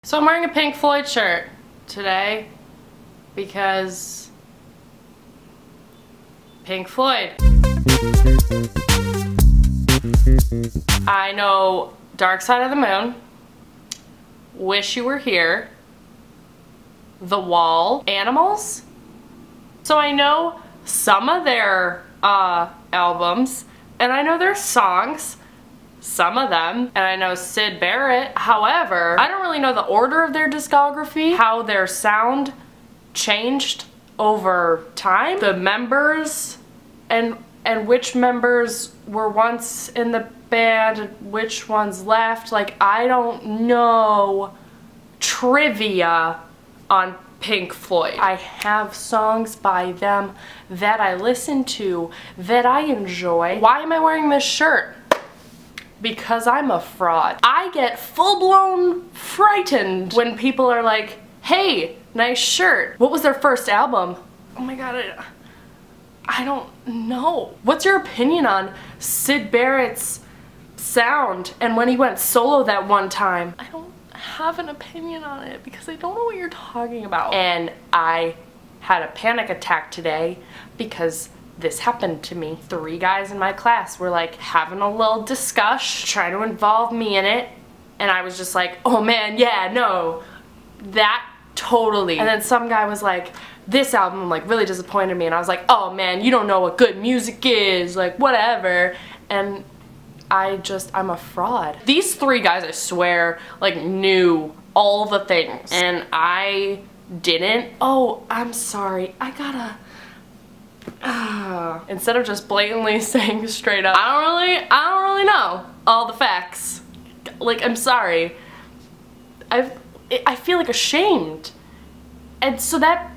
So I'm wearing a Pink Floyd shirt today because Pink Floyd. I know Dark Side of the Moon, Wish You Were Here, The Wall, Animals. So I know some of their albums, and I know their songs, some of them, and I know Syd Barrett. However, I don't really know the order of their discography, how their sound changed over time, the members, and which members were once in the band, which ones left. Like, I don't know trivia on Pink Floyd. I have songs by them that I listen to, that I enjoy. Why am I wearing this shirt? Because I'm a fraud. I get full-blown frightened when people are like, hey, nice shirt. What was their first album? Oh my god, I don't know. What's your opinion on Syd Barrett's sound and when he went solo that one time? I don't have an opinion on it because I don't know what you're talking about. And I had a panic attack today because this happened to me. 3 guys in my class were like having a little discussion, trying to involve me in it, and I was just like, oh man, yeah, no, that totally. And then some guy was like, this album like really disappointed me, and I was like, oh man, you don't know what good music is, like whatever. And I'm a fraud. These 3 guys, I swear, like knew all the things, and I didn't. Oh, I'm sorry, I gotta instead of just blatantly saying straight up, I don't really know all the facts. Like, I'm sorry. I feel like ashamed. And so that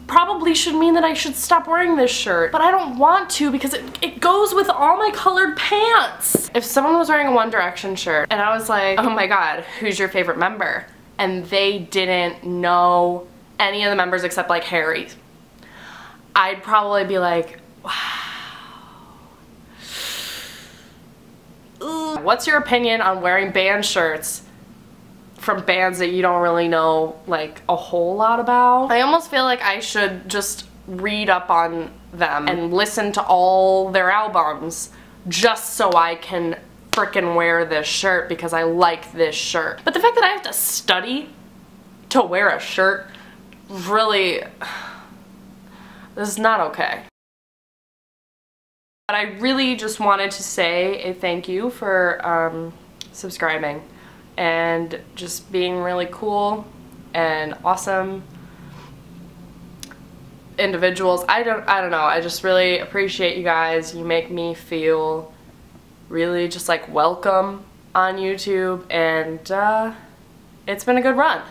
probably should mean that I should stop wearing this shirt. But I don't want to because it goes with all my colored pants. If someone was wearing a One Direction shirt and I was like, oh my god, who's your favorite member? And they didn't know any of the members except like Harry, I'd probably be like, wow. Ooh. What's your opinion on wearing band shirts from bands that you don't really know like a whole lot about? I almost feel like I should just read up on them and listen to all their albums just so I can frickin' wear this shirt because I like this shirt. But the fact that I have to study to wear a shirt really, this is not okay. But I really just wanted to say a thank you for subscribing and just being really cool and awesome individuals. I don't know, I just really appreciate you guys. You make me feel really just like welcome on YouTube, and it's been a good run.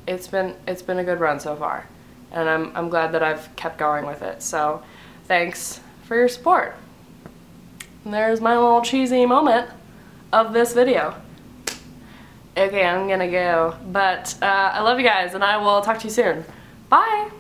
It's been a good run so far. And I'm glad that I've kept going with it. So thanks for your support. And there's my little cheesy moment of this video. Okay, I'm gonna go. But I love you guys, and I will talk to you soon. Bye!